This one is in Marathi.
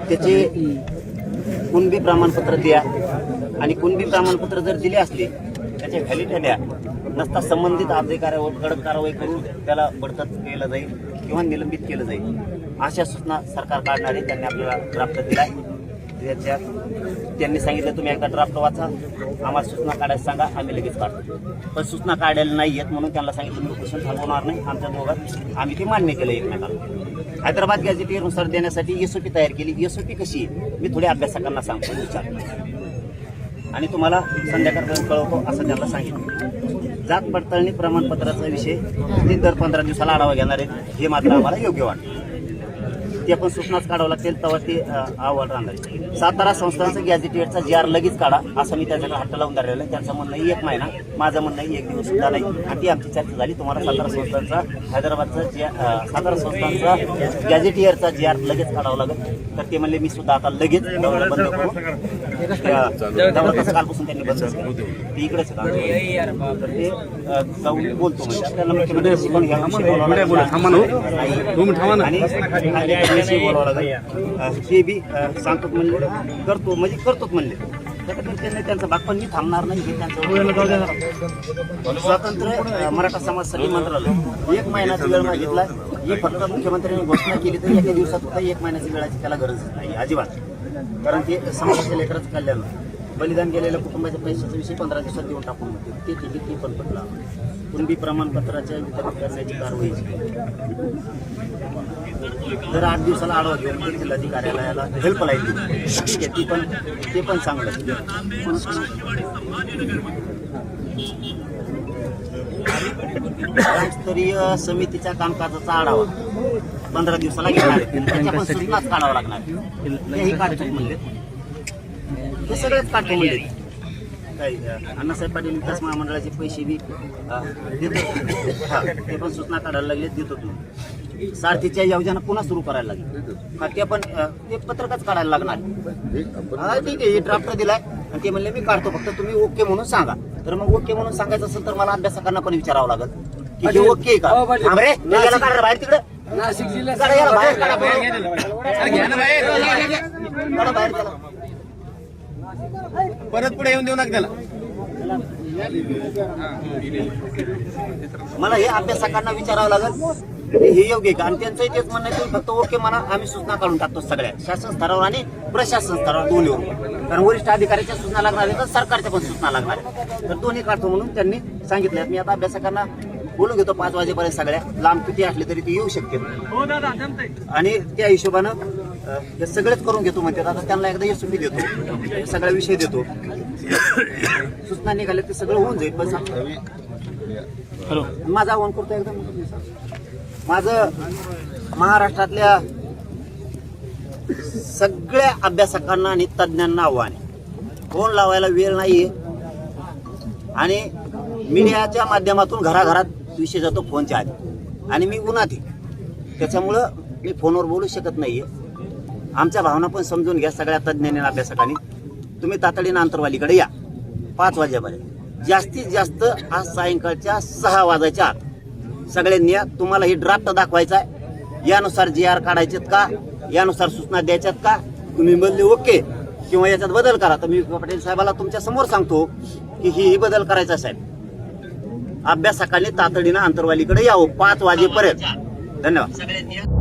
त्याचे कुणबी प्रमाणपत्र द्या आणि कुणबी प्रमाणपत्र जर दिले असले त्याच्या व्हॅलिडिटी द्या, नसता संबंधित अधिकाऱ्यावर कडक कारवाई करून त्याला बडतर्फ केलं जाईल किंवा निलंबित केलं जाईल, अशा सूचना सरकार काढणारे त्यांनी आपल्याला ड्राफ्ट दिलाय. त्याच्यात त्यांनी सांगितलं तुम्ही एकदा ड्राफ्ट वाचा, आम्हाला सूचना काढायला सांगा, आम्ही लगेच काढतो. पण सूचना काढायला नाही आहेत म्हणून त्यांना सांगितलं तुम्ही उपोषण थांबवणार नाही. आमच्या दोघात आम्ही ते मान्य केलं एकमेकाला. हैदराबाद गॅझेटियरनुसार देण्यासाठी SOP तयार केली. SOP कशी मी थोड्या अभ्यासकांना सांगतो विचार आणि तुम्हाला संध्याकाळपर्यंत कळवतो असं त्यांना सांगितलं. जात पडताळणी प्रमाणपत्राचा विषय ते दर 15 दिवसाला आढावा घेणार आहेत, हे मात्र आम्हाला योग्य वाटतं. ते पण सूचनाच काढावं लागतील तेव्हा ते अहवाल राहणार आहे. सातारा संस्थांचा गॅझेटियरचा GR लगेच काढा असं मी त्याच्याकडे हट्ट लावून धरलेलं आहे. त्यांचं म्हणणं 1 महिना, माझं म्हणणं 1 दिवस सुद्धा नाही. आणि ती आमची चर्चा झाली. तुम्हाला सातारा संस्थांचा सातारा संस्थांचा गॅझेटियरचा GR लगेच काढावं लागेल. तर ते म्हणले मी सुद्धा आता लगेच बंद करू. कालपासून त्यांनी बंद केलं ते इकडेच तर ते जाऊन बोलतो म्हणजे त्यांना मुख्यमंत्री बोलावं लागेल. ते बी सांगतो म्हणले करतो म्हणजे करतोच म्हणले. त्यांनी त्यांचा भाग पण मी थांबणार नाही हे त्यांचं. स्वातंत्र्य मराठा समाज सभी मंत्रालय 1 महिन्याचा वेळ मागितला. ही फक्त मुख्यमंत्र्यांनी घोषणा केली तर एका दिवसात सुद्धा 1 महिन्याची वेळाची त्याला गरज नाही अजिबात. कारण ते समाजाच्या लेकराचं कल्याण, बलिदान केलेल्या कुटुंबाच्या पैशाचा विषय 15 दिवसात देऊन टाकून होते. ते तिकीट पण पडला. कुणबी प्रमाणपत्राच्या वितरित करण्याची कारवाई जर 8 दिवसाला आढावा घेऊन जिल्हाधिकारी कार्यालयाला हेल्पलाईन दिली ठीक आहे, ते पण चांगलं. राज्यस्तरीय समितीच्या कामकाजाचा आढावा 15 दिवसाला घेणार आहे. त्याच्या पण सूचनाच काढावं लागणार. हेही काढतो म्हणले, हे सगळेच काढतो म्हणले. काही अण्णासाहेब पाटील विकास महामंडळाचे पैसे बी देतो, ते पण सूचना काढायला लागले, देतो तुम्ही. सारथीच्या योजना पुन्हा सुरू करायला लागली, ते पण ते पत्रकच काढायला लागणार. ठीक आहे, हे ड्राफ्ट दिलाय आणि ते म्हणले मी काढतो, फक्त तुम्ही ओके म्हणून सांगा. तर मग ओके म्हणून सांगायचं असेल तर मला अभ्यासकांना पण विचारावं लागेल की हे ओके का. रे काढा बाहेर, तिकडे बाहेर परत पुढे येऊन देऊ नका त्याला. मला हे अभ्यासकांना विचारावं लागेल हे योग्य का. आणि त्यांचंही तेच म्हणणं आहे फक्त ओके म्हणा, आम्ही सूचना काढून टाकतो सगळ्या शासन स्तरावर आणि प्रशासन स्तरावर दोन्हीवर. कारण वरिष्ठ अधिकाऱ्याच्या सूचना लागणार आहे तर सरकारच्या पण सूचना लागणार आहे, तर दोन्ही काढतो म्हणून त्यांनी सांगितलं. मी आता अभ्यासकांना बोलून घेतो 5 वाजेपर्यंत. सगळ्या लांब किती असले तरी ते येऊ शकते आणि त्या हिशोबानं हे सगळेच करून घेतो म्हणतात. आता त्यांना एकदा SOP देतो, सगळा विषय देतो, सूचना निघाल्या ते सगळं होऊन जाईल. पण माझं आव्हान करतो एकदम, माझं महाराष्ट्रातल्या सगळ्या अभ्यासकांना आणि तज्ज्ञांना आव्हान आहे. फोन लावायला वेळ नाहीये आणि मीडियाच्या माध्यमातून घराघरात विषय जातो फोनच्या आधी आणि मी उन्हात आहे, त्याच्यामुळं मी फोनवर बोलू शकत नाहीये. आमच्या भावना पण समजून घ्या सगळ्या तज्ज्ञांनी अभ्यासकांनी. तुम्ही तातडीनं आंतरवालीकडे या 5 वाजेपर्यंत, जास्तीत जास्त आज सायंकाळच्या 6 वाजायच्या आत सगळ्यांनी या. तुम्हाला ही ड्राफ्ट दाखवायचा आहे, यानुसार GR काढायचेत का, यानुसार सूचना द्यायच्यात का. तुम्ही म्हणले ओके किंवा याच्यात बदल करा, तर मी पटेल साहेबाला तुमच्या समोर सांगतो की ही बदल करायचा साहेब. अभ्यासकांनी तातडीनं आंतरवालीकडे यावं 5 वाजेपर्यंत. धन्यवाद.